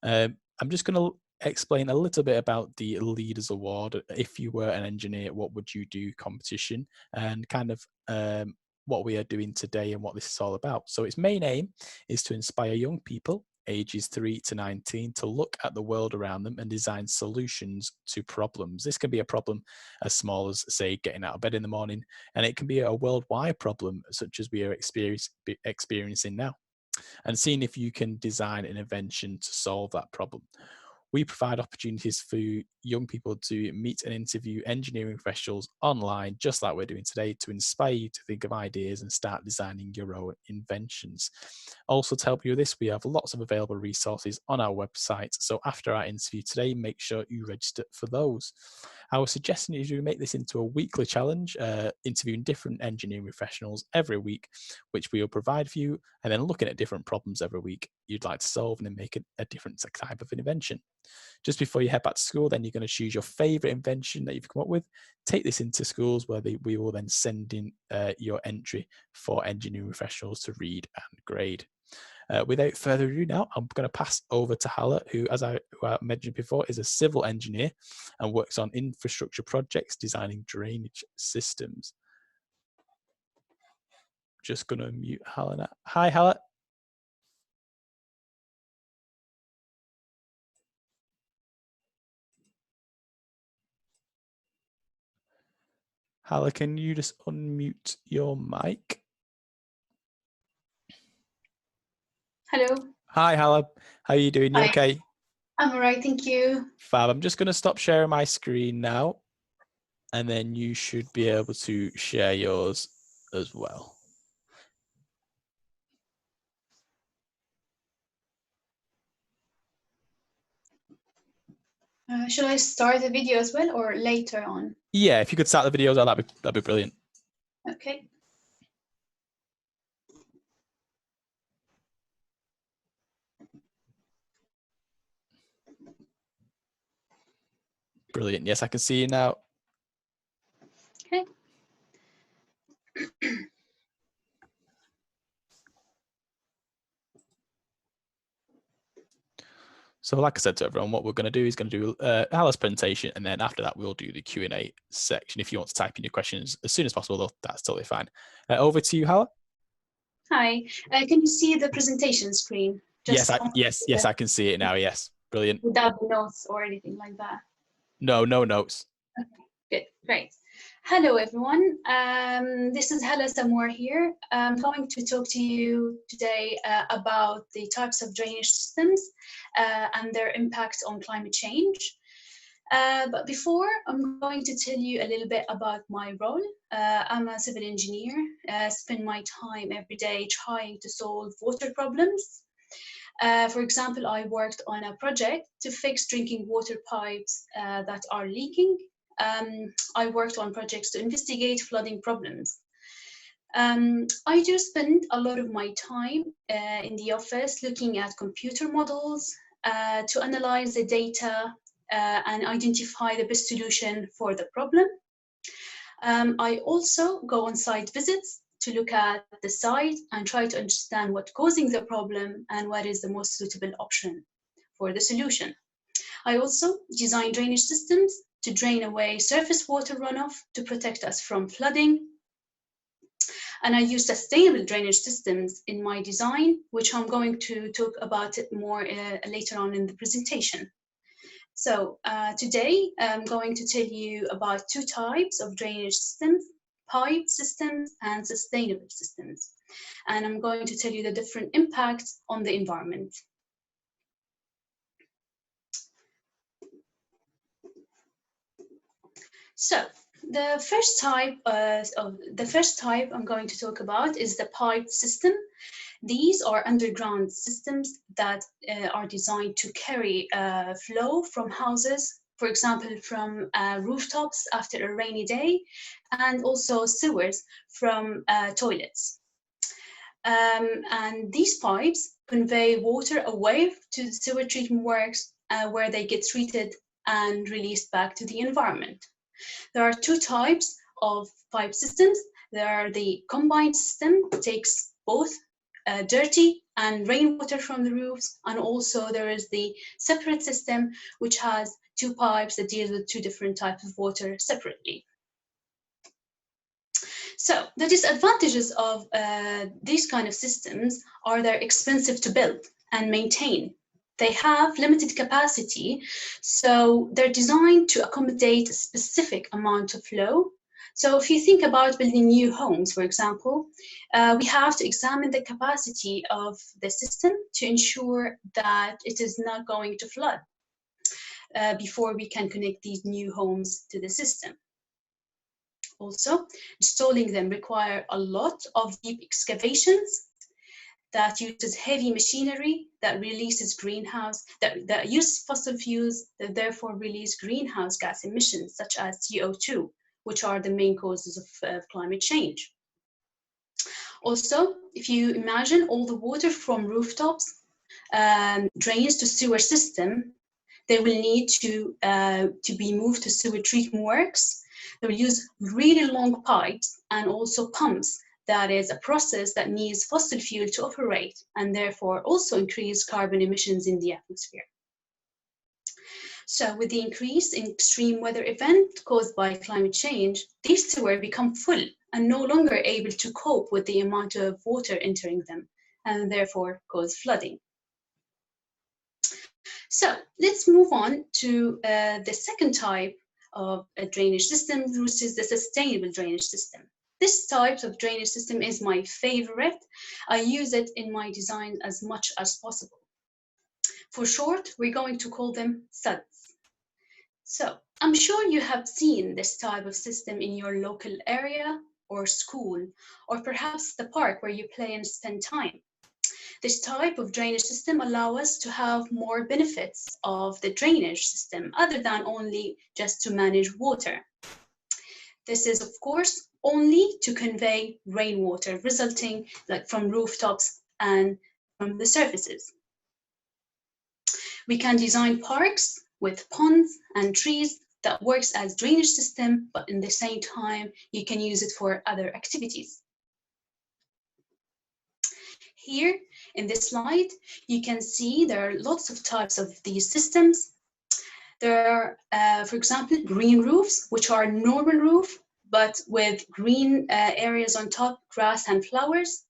I'm just going to explain a little bit about the Leaders Award. If you were an engineer, what would you do competition, and kind of what we are doing today and what this is all about. So its main aim is to inspire young people ages 3 to 19 to look at the world around them and design solutions to problems. This can be a problem as small as, say, getting out of bed in the morning, and it can be a worldwide problem such as we are experiencing now, and seeing if you can design an invention to solve that problem. We provide opportunities for young people to meet and interview engineering professionals online, just like we're doing today, to inspire you to think of ideas and start designing your own inventions. Also, to help you with this, we have lots of available resources on our website. So after our interview today, make sure you register for those. Our suggestion is you make this into a weekly challenge, interviewing different engineering professionals every week, which we will provide for you, and then looking at different problems every week you'd like to solve and then make it a different type of an invention. Just before you head back to school, then you're going to choose your favorite invention that you've come up with, take this into schools where we will then send in your entry for engineering professionals to read and grade. Without further ado now, I'm going to pass over to Hala, who I mentioned before, is a civil engineer and works on infrastructure projects designing drainage systems. Just going to mute Hala now. Hi, Hala. Hala, can you just unmute your mic? Hello. Hi, Hala. How are you doing? You okay? I'm all right, thank you. Fab. I'm just going to stop sharing my screen now, and then you should be able to share yours as well. Should I start the video as well or later on? Yeah, if you could start the video, that'd be brilliant. Okay. Brilliant. Yes, I can see you now. Okay. So like I said to everyone, what we're going to do is going to do Hala's presentation, and then after that, we'll do the Q&A section. If you want to type in your questions as soon as possible, though, that's totally fine. Over to you, Hala. Hi. Can you see the presentation screen? Yes, I can see it now. Yes, brilliant. Without notes or anything like that? No notes. Okay, good, great. Hello, everyone. This is Hala Samour here. I'm going to talk to you today about the types of drainage systems and their impact on climate change. But before, I'm going to tell you a little bit about my role. I'm a civil engineer, spend my time every day trying to solve water problems. For example, I worked on a project to fix drinking water pipes that are leaking. I worked on projects to investigate flooding problems. I do spend a lot of my time in the office looking at computer models to analyze the data and identify the best solution for the problem. I also go on site visits to look at the site and try to understand what's causing the problem and what is the most suitable option for the solution. I also design drainage systems to drain away surface water runoff to protect us from flooding. And I use sustainable drainage systems in my design, which I'm going to talk about it more later on in the presentation. So today I'm going to tell you about two types of drainage systems: pipe systems and sustainable systems. And I'm going to tell you the different impacts on the environment. So the first type I'm going to talk about is the pipe system. These are underground systems that are designed to carry flow from houses, for example, from rooftops after a rainy day, and also sewers from toilets. And these pipes convey water away to the sewer treatment works where they get treated and released back to the environment. There are two types of pipe systems. There are the combined system, takes both dirty and rainwater from the roofs. And also there is the separate system, which has two pipes that deal with two different types of water separately. So the disadvantages of these kind of systems are they're expensive to build and maintain. They have limited capacity, so they're designed to accommodate a specific amount of flow. So if you think about building new homes, for example, we have to examine the capacity of the system to ensure that it is not going to flood before we can connect these new homes to the system. Also, installing them require a lot of deep excavations that uses heavy machinery that releases that use fossil fuels that therefore release greenhouse gas emissions such as CO2, which are the main causes of climate change. Also, if you imagine all the water from rooftops drains to sewer system, they will need to be moved to sewer treatment works. They will use really long pipes and also pumps. That is a process that needs fossil fuel to operate and therefore also increase carbon emissions in the atmosphere. So with the increase in extreme weather event caused by climate change, these sewers become full and no longer able to cope with the amount of water entering them and therefore cause flooding. So let's move on to the second type of a drainage system, which is the sustainable drainage system. This type of drainage system is my favorite. I use it in my design as much as possible. For short, we're going to call them SUDs. So I'm sure you have seen this type of system in your local area or school, or perhaps the park where you play and spend time. This type of drainage system allows us to have more benefits of the drainage system other than only just to manage water. This is, of course, only to convey rainwater resulting from rooftops and from the surfaces. We can design parks with ponds and trees that works as drainage system, but in the same time, you can use it for other activities. Here in this slide, you can see there are lots of types of these systems. There are, for example, green roofs, which are normal roof, but with green areas on top, grass and flowers.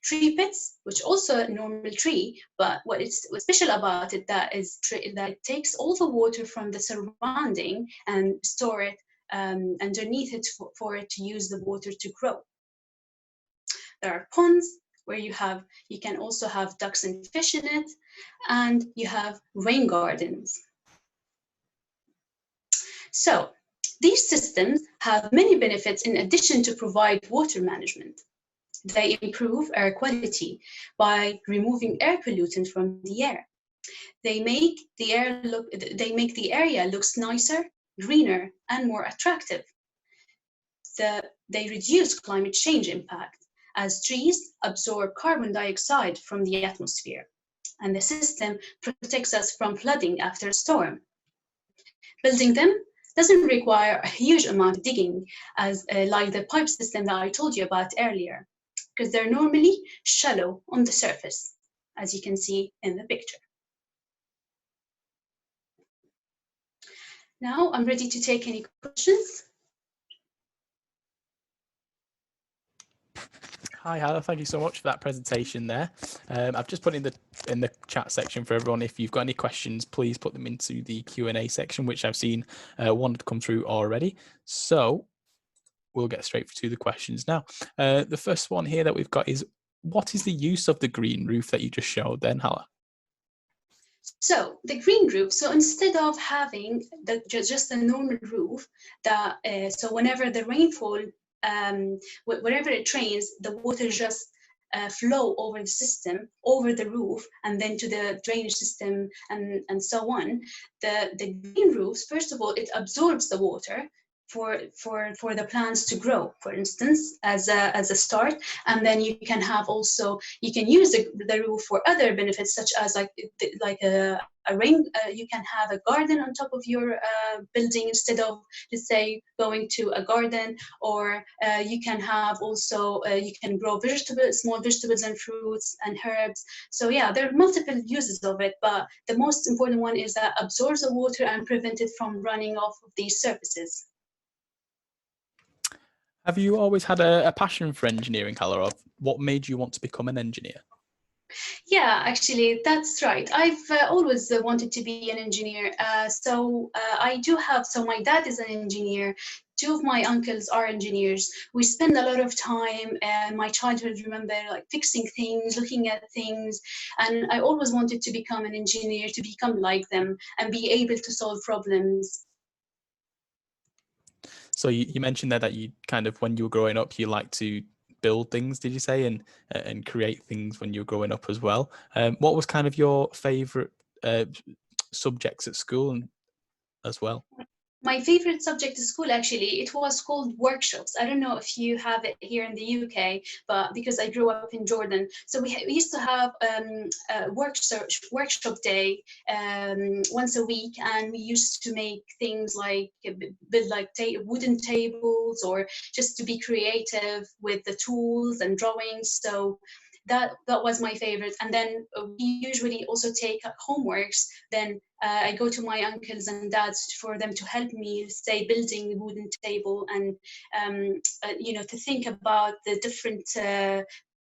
Tree pits, which also a normal tree, but what's special about it that it takes all the water from the surrounding and store it underneath it for it to use the water to grow. There are ponds where you can also have ducks and fish in it, and you have rain gardens. So these systems have many benefits in addition to provide water management. They improve air quality by removing air pollutants from the air. They make the area looks nicer, greener, and more attractive. They reduce climate change impact as trees absorb carbon dioxide from the atmosphere, and the system protects us from flooding after a storm. Building them doesn't require a huge amount of digging as like the pipe system that I told you about earlier, because they're normally shallow on the surface, as you can see in the picture. Now I'm ready to take any questions. Hi, Hala. Thank you so much for that presentation there. I've just put in the chat section for everyone. If you've got any questions, please put them into the Q&A section, which I've seen one come through already. So we'll get straight to the questions now. The first one here that we've got is, what is the use of the green roof that you just showed then, Hala? So the green roof, so instead of having just a normal roof, so whenever the rainfall, wherever it rains, the water just flow over the system, over the roof, and then to the drainage system and so on. The green roofs, first of all, it absorbs the water for the plants to grow, for instance, as a start. And then you can have also, you can use the roof for other benefits, such as like a ring. You can have a garden on top of your building instead of, let's say, going to a garden. Or you can have also, you can grow vegetables, small vegetables and fruits and herbs. So yeah, there are multiple uses of it, but the most important one is that absorbs the water and prevent it from running off of these surfaces. Have you always had a passion for engineering, Hala, or what made you want to become an engineer? Yeah, actually, that's right. I've always wanted to be an engineer. I do have, so my dad is an engineer. Two of my uncles are engineers. We spend a lot of time in my childhood, remember, like fixing things, looking at things. And I always wanted to become an engineer, to become like them and be able to solve problems. So you mentioned there that you kind of, when you were growing up, you liked to build things, did you say, and create things when you were growing up as well. What was kind of your favourite subjects at school and as well? My favorite subject at school, actually, it was called workshops. I don't know if you have it here in the UK, but because I grew up in Jordan, so we used to have a workshop day once a week, and we used to make things like build like wooden tables, or just to be creative with the tools and drawings. So that was my favorite. And then we usually also take homeworks. Then I go to my uncles and dads for them to help me, say, building the wooden table, and to think about the different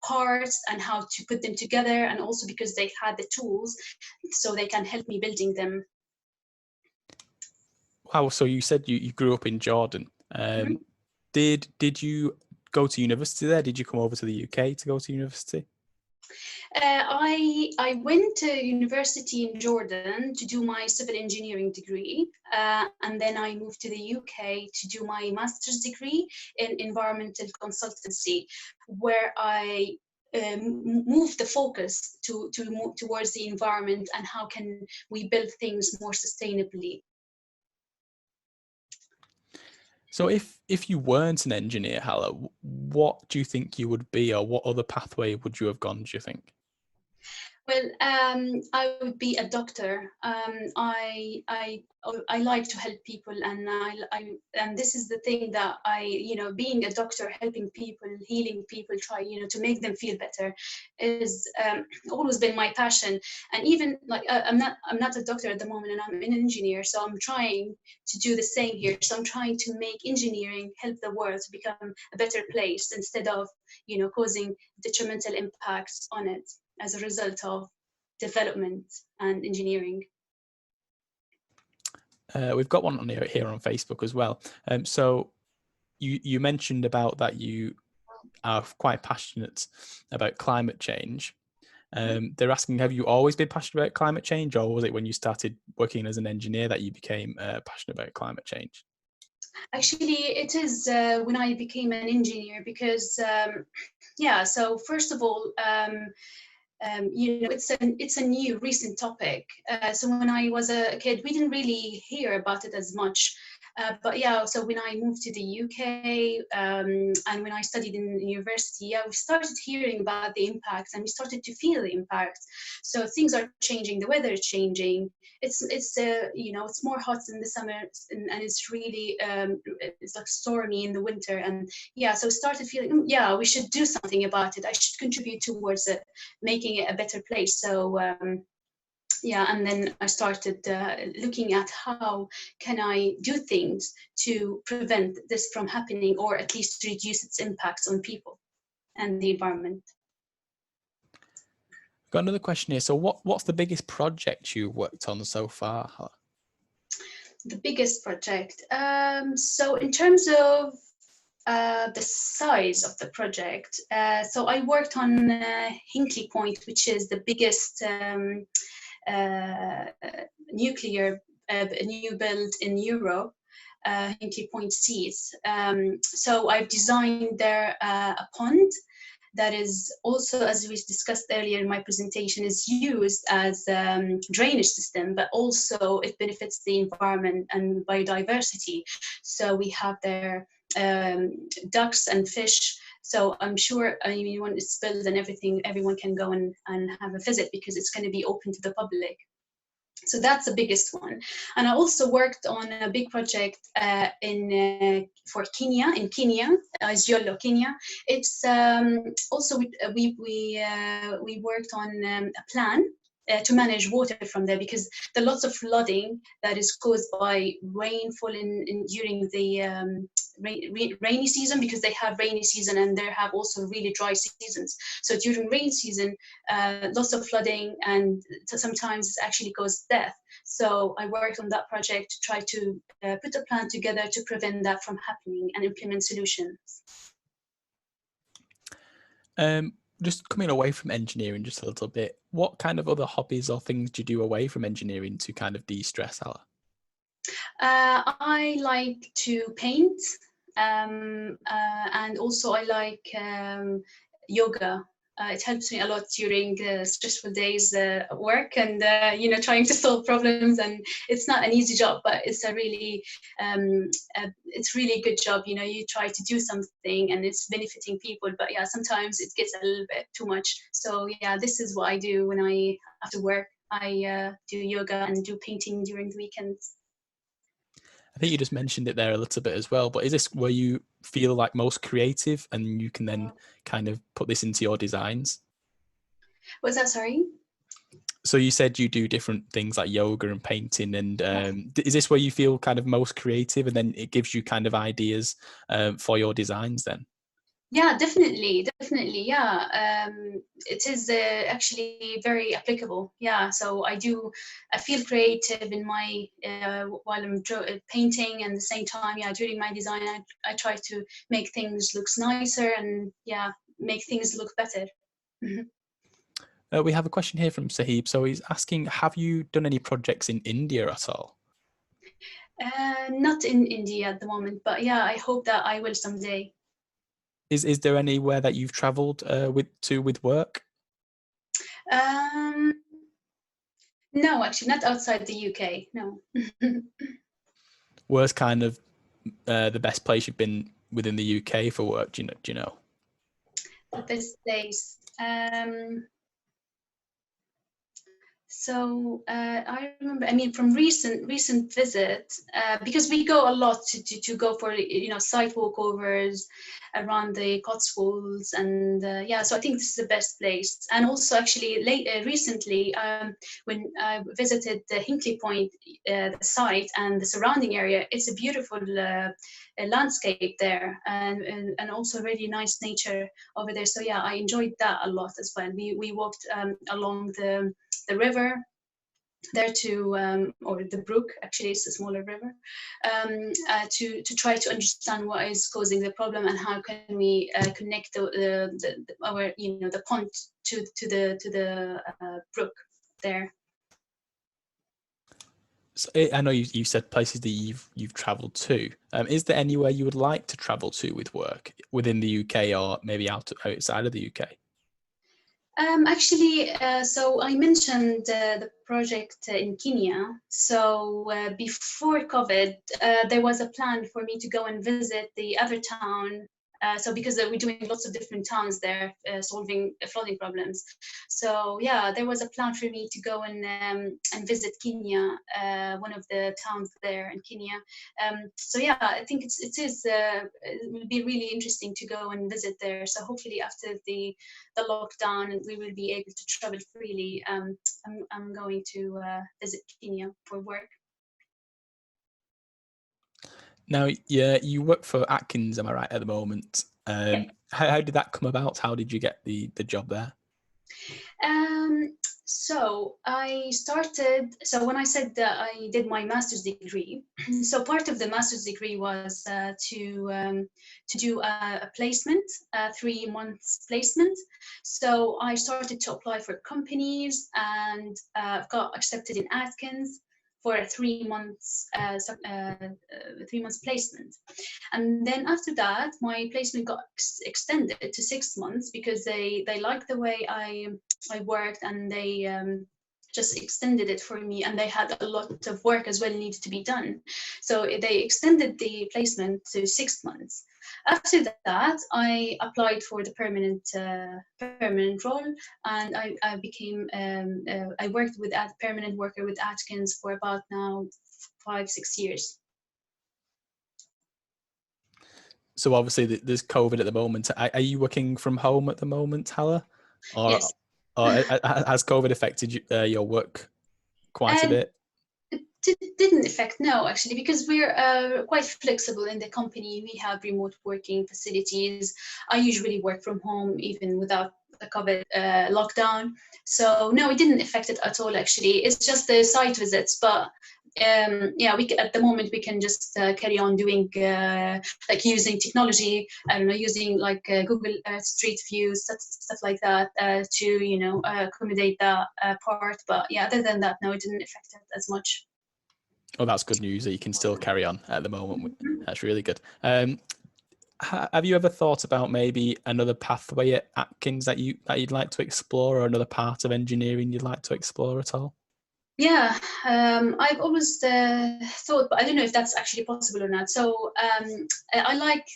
parts and how to put them together, and also because they had the tools, so they can help me building them. Wow, so you said you grew up in Jordan. Mm-hmm. Did you go to university there? Did you come over to the UK to go to university? I went to university in Jordan to do my civil engineering degree, and then I moved to the UK to do my master's degree in environmental consultancy, where I moved the focus to move towards the environment and how can we build things more sustainably. So if you weren't an engineer, Hala, what do you think you would be, or what other pathway would you have gone, do you think? Well, I would be a doctor. I like to help people, and and this is the thing that being a doctor, helping people, healing people, try to make them feel better, is always been my passion. And even like I'm not a doctor at the moment, and I'm an engineer, so I'm trying to do the same here. So I'm trying to make engineering help the world to become a better place instead of causing detrimental impacts on it as a result of development and engineering. We've got one on here on Facebook as well. So you mentioned about that you are quite passionate about climate change. They're asking, have you always been passionate about climate change, or was it when you started working as an engineer that you became passionate about climate change? Actually, it is when I became an engineer, because so first of all, it's a new recent topic. So when I was a kid, we didn't really hear about it as much. But yeah, so when I moved to the UK, and when I studied in university, we started hearing about the impacts, and we started to feel the impacts. So things are changing, the weather is changing. It's more hot in the summer, and it's really it's like stormy in the winter. And yeah, so started feeling, yeah, we should do something about it. I should contribute towards it, making it a better place. So and then I started looking at how can I do things to prevent this from happening, or at least reduce its impacts on people and the environment. Got another question here. So what's the biggest project you worked on so far, Hala? The biggest project. So in terms of the size of the project, so I worked on Hinkley Point, which is the biggest nuclear new build in Europe, Hinkley Point Seas. So I've designed there a pond that is also, as we discussed earlier in my presentation, is used as drainage system, but also it benefits the environment and biodiversity. So we have there ducks and fish. So I'm sure, I mean, when it's built and everything, everyone can go and have a visit because it's going to be open to the public. So that's the biggest one. And I also worked on a big project for Kenya, in Kenya, Isiolo, Kenya. It's also we worked on a plan to manage water from there, because there are lots of flooding that is caused by rainfall during the rainy season, because they have rainy season and they have also really dry seasons. So during rain season, lots of flooding, and sometimes it actually causes death. So I worked on that project to try to put a plan together to prevent that from happening and implement solutions. Just coming away from engineering just a little bit, what kind of other hobbies or things do you do away from engineering to kind of de-stress, Hala? I like to paint, and also I like yoga. It helps me a lot during stressful days at work, and trying to solve problems. And it's not an easy job, but it's a really good job. You try to do something and it's benefiting people, but yeah, sometimes it gets a little bit too much. So yeah, this is what I do when I after work. I do yoga and do painting during the weekends. I think you just mentioned it there a little bit as well, but is this where you feel like most creative and you can then kind of put this into your designs? Was that, sorry? So you said you do different things like yoga and painting, and is this where you feel kind of most creative, and then it gives you kind of ideas for your designs then? Yeah, definitely, yeah. It is actually very applicable. Yeah, so I feel creative in my while I'm painting, and at the same time, yeah, during my design, I try to make things looks nicer, and yeah, make things look better. We have a question here from Sahib. So he's asking, have you done any projects in India at all? Not in India at the moment, but yeah, I hope that I will someday. Is there anywhere that you've travelled with work? No, actually, not outside the UK. No. Where's kind of the best place you've been within the UK for work? Do you know? The best place. So I remember, I mean, from recent visit, because we go a lot to go for site walkovers around the Cotswolds, and yeah, so I think this is the best place. And also actually recently, when I visited the Hinkley Point the site and the surrounding area, it's a beautiful landscape there, and also really nice nature over there. So yeah, I enjoyed that a lot as well. We walked along the river there or the brook, actually it's a smaller river, to try to understand what is causing the problem and how can we connect the pond to the brook there. So I know you said places that you've travelled to. Is there anywhere you would like to travel to with work within the UK or maybe outside of the UK? Actually, so I mentioned the project in Kenya. So before COVID, there was a plan for me to go and visit the other town. So because we're doing lots of different towns there, solving flooding problems. So yeah, there was a plan for me to go and visit Kenya, one of the towns there in Kenya. So yeah, I think it will be really interesting to go and visit there. So hopefully after the lockdown, we will be able to travel freely. I'm going to visit Kenya for work. Now, yeah, you work for Atkins, am I right, at the moment? Yeah. How did that come about? How did you get the job there? So when I said that I did my master's degree, so part of the master's degree was to do a placement, a 3 months placement. So I started to apply for companies and got accepted in Atkins for a 3 months 3 months placement. And then after that, my placement got extended to 6 months because they liked the way I worked, and they just extended it for me, and they had a lot of work as well needed to be done. So they extended the placement to 6 months. After that, I applied for the permanent role, and I became I worked with a permanent worker with Atkins for about now 5-6 years. So obviously there's COVID at the moment. Are you working from home at the moment, Hala? Or, Yes. or has COVID affected your work quite a And bit? it didn't affect, no, actually, because we're quite flexible in the company. We have remote working facilities. I usually work from home even without the COVID lockdown. So no, it didn't affect it at all, actually. It's just the site visits, but yeah, at the moment we can just carry on doing like using technology. I don't know, using like Google Street Views, stuff like that, to accommodate that part. But yeah, other than that, no, it didn't affect it as much. Oh, that's good news that you can still carry on at the moment. That's really good. Have you ever thought about maybe another pathway at Atkins that you'd like to explore, or another part of engineering you'd like to explore at all? Yeah, I've always thought, but I don't know if that's actually possible or not. So I like,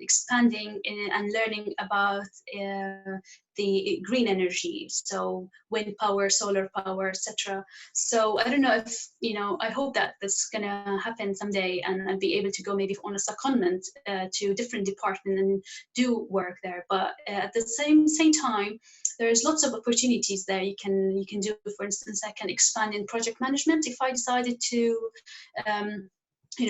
expanding and learning about the green energy, so wind power, solar power, etc. So I don't know if, I hope that that's gonna happen someday, and I'll be able to go maybe on a secondment to different department and do work there. But at the same time, there's lots of opportunities there you can do. For instance, I can expand in project management if I decided to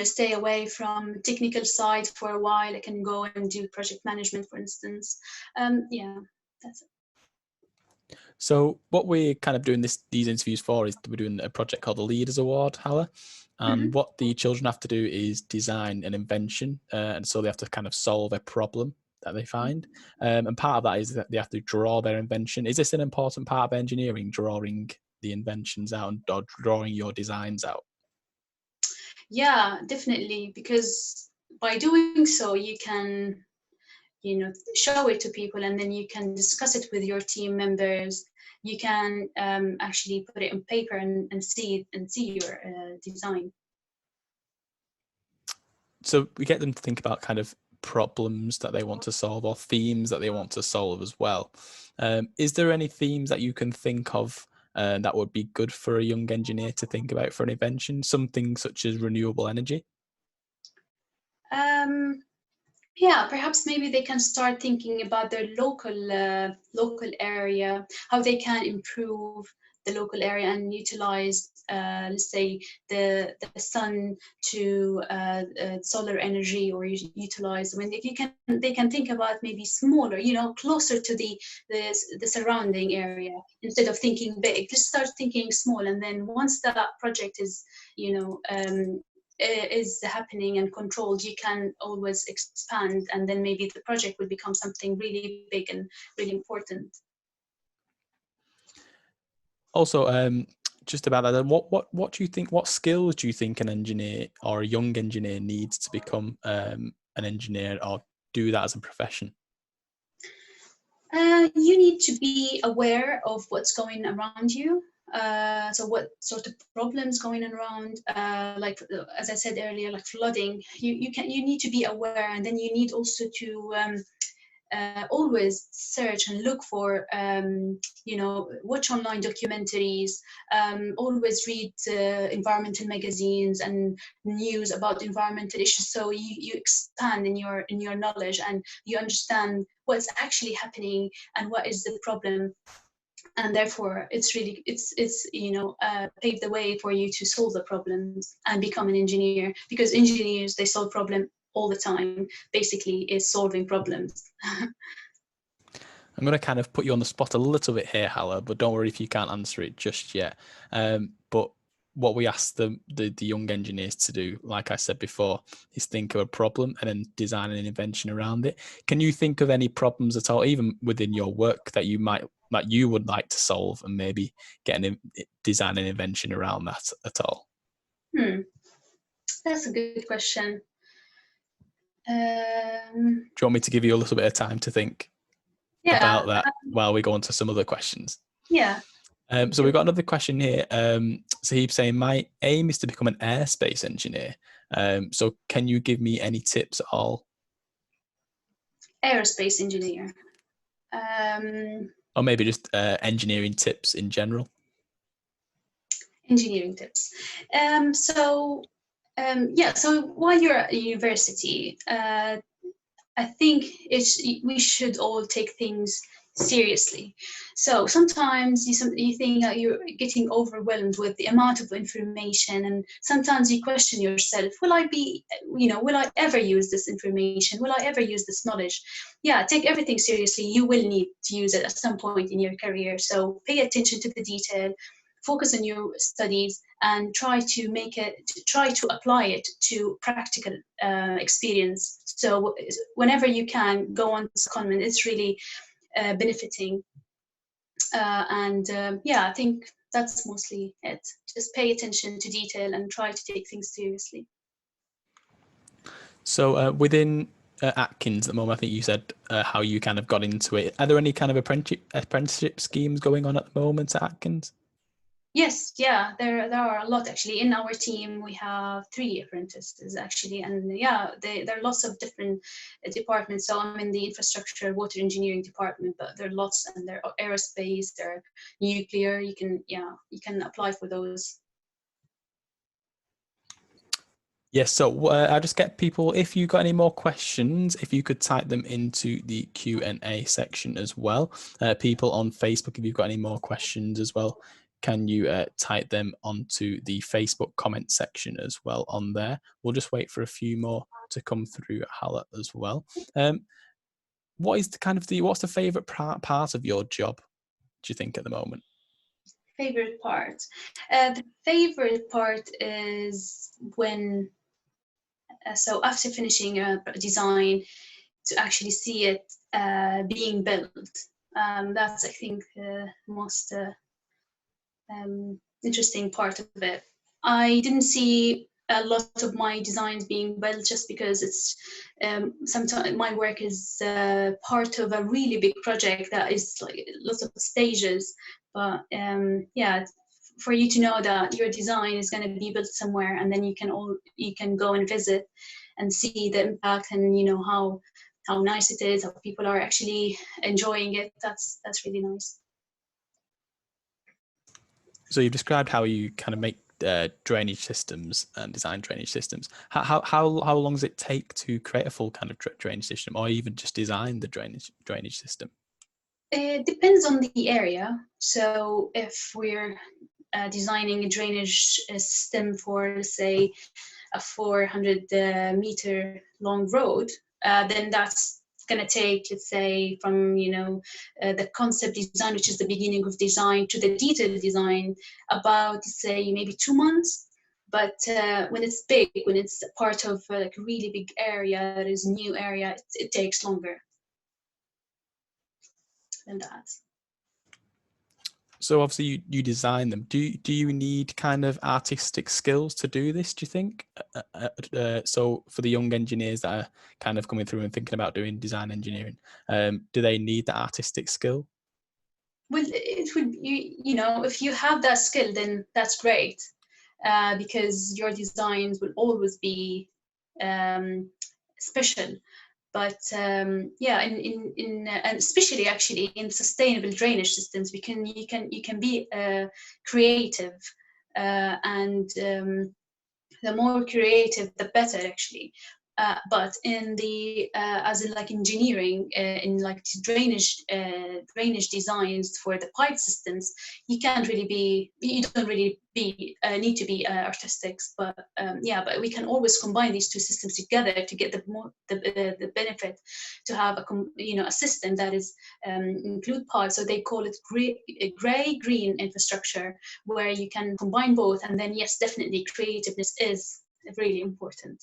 stay away from technical side for a while. I can go and do project management, for instance. Yeah, that's it. So what we're kind of doing these interviews for is we're doing a project called the Leaders Award, Hala. And what the children have to do is design an invention, and so they have to kind of solve a problem that they find. And part of that is that they have to draw their invention. Is this an important part of engineering, drawing the inventions out or drawing your designs out? Yeah, definitely, because by doing so you can show it to people, and then you can discuss it with your team members. You can actually put it on paper and see your design. So we get them to think about kind of problems that they want to solve, or themes that they want to solve as well. Is there any themes that you can think of that would be good for a young engineer to think about for an invention? Something such as renewable energy? Yeah, perhaps maybe they can start thinking about their local area, how they can improve the local area and utilize, let's say, the sun to solar energy, or utilize when they can think about maybe smaller, closer to the surrounding area, instead of thinking big. Just start thinking small, and then once that project is happening and controlled, you can always expand, and then maybe the project will become something really big and really important. Also, just about that, what do you think? What skills do you think an engineer or a young engineer needs to become an engineer, or do that as a profession? You need to be aware of what's going around you. So what sort of problems going around, like as I said earlier, like flooding. You need to be aware, and then you need also to always search and look for, watch online documentaries, always read environmental magazines and news about environmental issues. So you expand in your knowledge, and you understand what's actually happening and what is the problem. And therefore, it's pave the way for you to solve the problems and become an engineer, because engineers, they solve problem all the time. Basically, is solving problems. I'm going to kind of put you on the spot a little bit here, Hala, but don't worry if you can't answer it just yet. But what we ask the young engineers to do, like I said before, is think of a problem and then design an invention around it. Can you think of any problems at all, even within your work, that you might that you would like to solve, and maybe design an invention around that at all? That's a good question. Do you want me to give you a little bit of time to think Yeah, about that while we go on to some other questions? yeah. So we've got another question here. So he's saying, my aim is to become an airspace engineer. So can you give me any tips at all? Aerospace engineer. Or maybe just engineering tips in general? Engineering tips. So while you're at university, I think we should all take things seriously. So sometimes you think that you're getting overwhelmed with the amount of information, and sometimes you question yourself, will I ever use this information? Will I ever use this knowledge? Yeah, take everything seriously. You will need to use it at some point in your career. So pay attention to the detail, focus on your studies, and try to apply it to practical experience. So whenever you can, go on secondment. It's really benefiting. I think that's mostly it. Just pay attention to detail and try to take things seriously. So within Atkins at the moment, I think you said how you kind of got into it. Are there any kind of apprenticeship schemes going on at the moment at Atkins? Yes, yeah, there are a lot actually. In our team, we have 3 apprentices actually, and yeah, there are lots of different departments. So I'm in the infrastructure water engineering department, but there are lots, and there are aerospace, there are nuclear. You can apply for those. Yes, so I'll just get people, if you got any more questions, if you could type them into the Q&A section as well. People on Facebook, if you've got any more questions as well, can you type them onto the Facebook comment section as well on there. We'll just wait for a few more to come through, Hala, as well. What's the favorite part of your job, do you think, at the moment? Favorite part? The favorite part is when so after finishing a design, to actually see it being built. That's, I think, the most interesting part of it. I didn't see a lot of my designs being built just because it's sometimes my work is part of a really big project that is like lots of stages. But for you to know that your design is going to be built somewhere, and then you can go and visit and see the impact, and how nice it is, how people are actually enjoying it. That's really nice. So you've described how you kind of make drainage systems and design drainage systems. How long does it take to create a full kind of drainage system, or even just design the drainage system? It depends on the area. So if we're designing a drainage system for, let's say, a 400 meter long road, then that's going to take, let's say, from the concept design, which is the beginning of design, to the detailed design, about, say, maybe 2 months. But when it's big, when it's part of like a really big area, that is a new area, it takes longer than that. So obviously you design them. Do you need kind of artistic skills to do this, do you think? So for the young engineers that are kind of coming through and thinking about doing design engineering, do they need the artistic skill? Well, it would, if you have that skill, then that's great, because your designs will always be special. But and especially actually in sustainable drainage systems, you can be creative, and the more creative, the better actually. But in the as in like engineering, in like drainage designs for the pipe systems, you don't really need to be artistic. But but we can always combine these two systems together to get the benefit, to have a system that is include pipes. So they call it gray green infrastructure, where you can combine both. And then yes, definitely creativeness is really important.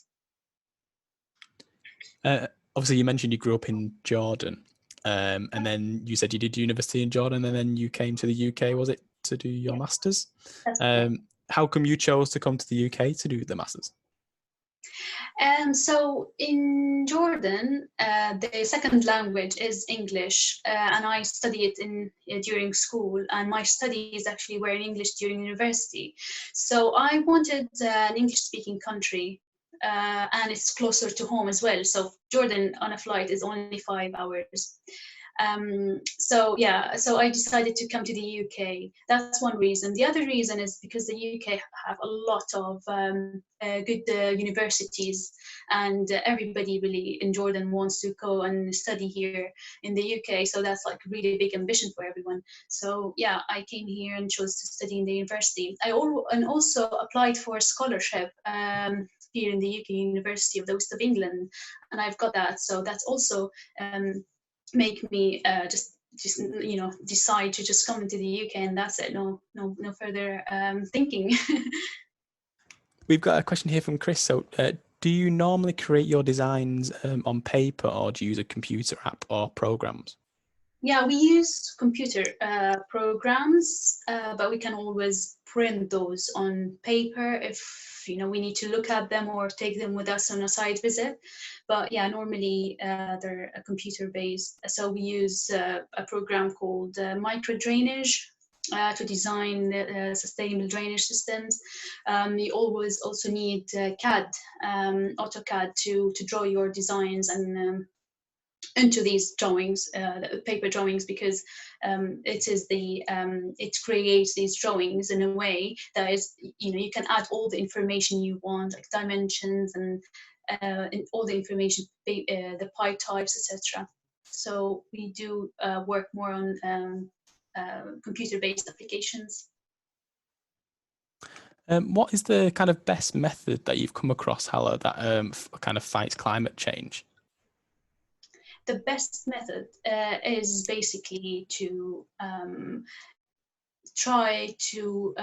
Obviously, you mentioned you grew up in Jordan. And then you said you did university in Jordan, and then you came to the UK, was it, to do your Yeah, masters? that's correct. How come you chose to come to the UK to do the masters? So in Jordan, the second language is English, and I study it in during school. And my studies actually were in English during university. So I wanted an English-speaking country, and it's closer to home as well. So Jordan on a flight is only 5 hours. So yeah, so I decided to come to the UK. That's one reason. The other reason is because the UK have a lot of good universities, and everybody really in Jordan wants to go and study here in the UK. So that's like really big ambition for everyone. So yeah, I came here and chose to study in the university. And also applied for a scholarship here in the UK University of the West of England, and I've got that. So that's also make me just decide to just come into the UK, and that's it. No further thinking. We've got a question here from Chris. So, do you normally create your designs on paper, or do you use a computer app or programs? Yeah, we use computer programs, but we can always print those on paper if we need to look at them or take them with us on a site visit. But yeah, normally they're computer based. So we use a program called micro drainage to design sustainable drainage systems. You always also need CAD, AutoCAD to draw your designs and into these drawings, paper drawings, because it creates these drawings in a way that is, you can add all the information you want, like dimensions and all the information, the pipe types, etc. So we do work more on computer-based applications. What is the kind of best method that you've come across, Hala, that kind of fights climate change? The best method is basically to try to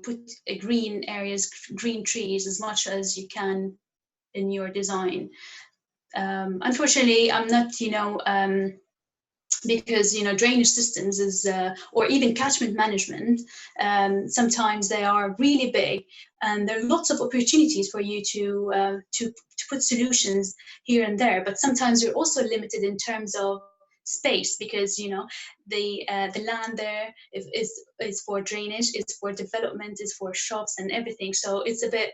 put green areas, green trees as much as you can in your design. Unfortunately, I'm not because drainage systems is or even catchment management, sometimes they are really big, and there are lots of opportunities for you to put solutions here and there, but sometimes you're also limited in terms of space, because the land there is for drainage, it's for development, it's for shops and everything. So it's a bit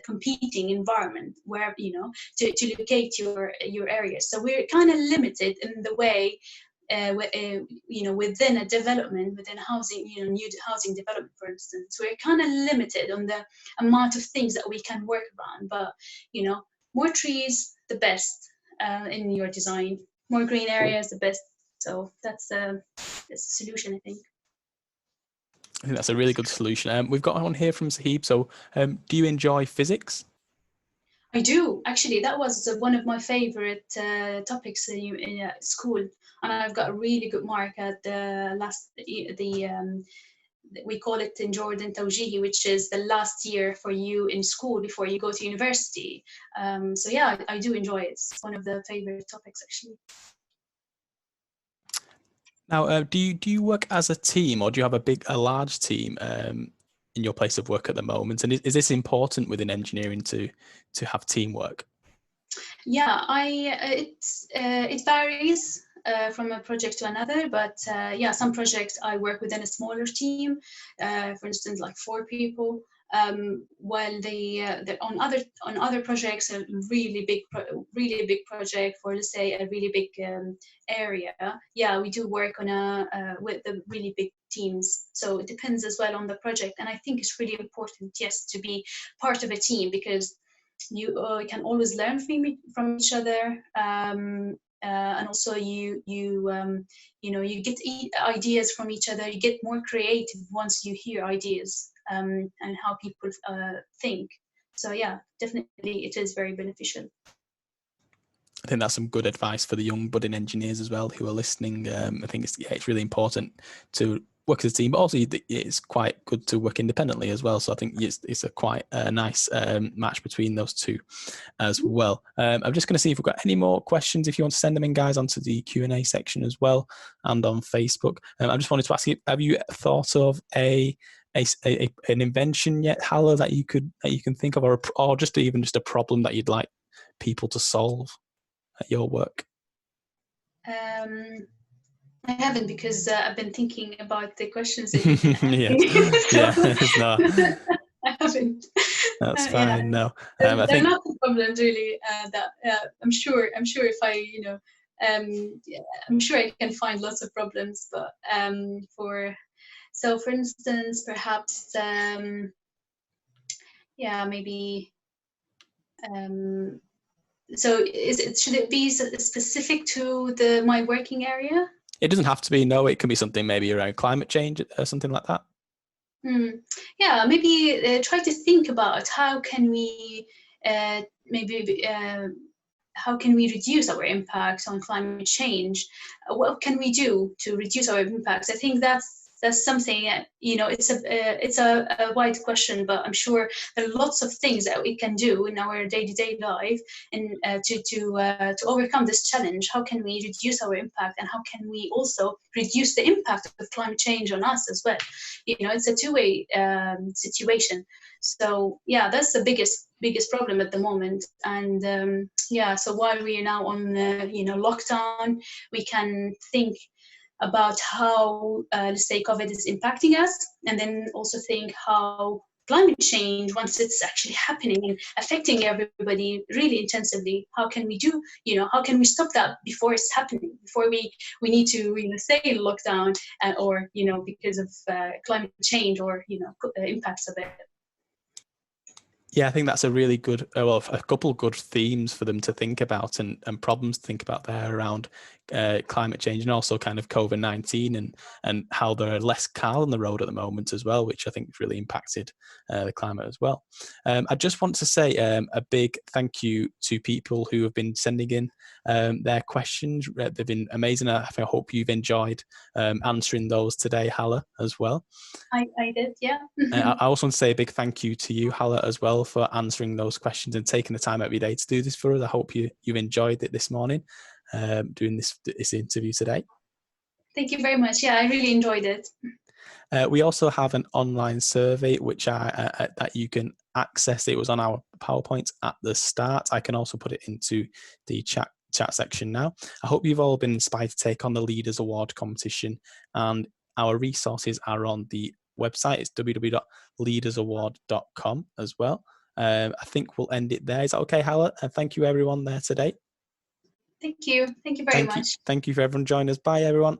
competing environment where to locate your areas. So we're kind of limited in the way within a development, within housing, new housing development, for instance, we're kind of limited on the amount of things that we can work around. But more trees, the best in your design. More green areas, the best. So that's the solution, I think. I think that's a really good solution. We've got one here from Sahib. So, do you enjoy physics? I do, actually. That was one of my favorite topics in school, and I've got a really good mark at the last we call it in Jordan Tawjihi, which is the last year for you in school before you go to university. So yeah, I do enjoy it. It's one of the favorite topics, actually. Now, do you work as a team, or do you have a large team in your place of work at the moment? And is this important within engineering to have teamwork? Yeah, it varies from a project to another, but yeah, some projects I work within a smaller team, for instance, like 4 people. While on other projects, a really big project for, let's say, a really big area. Yeah, we do work on with the really big teams. So it depends as well on the project, and I think it's really important, yes, to be part of a team, because you can always learn from each other, and also you get ideas from each other. You get more creative once you hear ideas and how people think. So yeah, definitely it is very beneficial. I think that's some good advice for the young budding engineers as well who are listening. I think it's really important to work as a team, but also it's quite good to work independently as well. So I think it's a quite nice match between those two as well. I'm just going to see if we've got any more questions. If you want to send them in, guys, onto the Q&A section as well, and on Facebook. I just wanted to ask you: have you thought of an invention yet, Hala, that you can think of, or just a problem that you'd like people to solve at your work? I haven't, because I've been thinking about the questions that you've been Yes. No, I haven't. That's fine. No, There I are think lots of problems really that I'm sure if I I'm sure I can find lots of problems, but for instance, perhaps maybe so should it be specific to my working area? it doesn't have to be. No, it can be something maybe around climate change or something like that. Yeah, maybe try to think about how can we how can we reduce our impacts on climate change? What can we do to reduce our impacts? I think that's something, it's a wide question, but I'm sure there are lots of things that we can do in our day-to-day life and to overcome this challenge. How can we reduce our impact, and how can we also reduce the impact of climate change on us as well? It's a two-way situation. So yeah, that's the biggest problem at the moment. And so while we are now on lockdown, we can think about how let's say COVID is impacting us, and then also think how climate change, once it's actually happening and affecting everybody really intensively, how can we how can we stop that before it's happening, before we need to stay in lockdown or because of climate change or impacts of it. Yeah, I think that's a really good, a couple of good themes for them to think about and problems to think about there around climate change, and also kind of COVID-19 and how there are less cars on the road at the moment as well, which I think has really impacted the climate as well. I just want to say a big thank you to people who have been sending in their questions. They've been amazing. I hope you've enjoyed answering those today, Hala, as well. I did, yeah. I also want to say a big thank you to you, Hala, as well, for answering those questions and taking the time out of your day to do this for us. I hope you've enjoyed it this morning, doing this interview today. Thank you very much. Yeah, I really enjoyed it. We also have an online survey which that you can access. It was on our PowerPoint at the start. I can also put it into the chat section now. I hope you've all been inspired to take on the Leaders Award competition, and our resources are on the website. It's www.leadersaward.com as well. I think we'll end it there. Is that okay, Hala? And thank you everyone there today. Thank you very much. Thank you for everyone joining us. Bye everyone.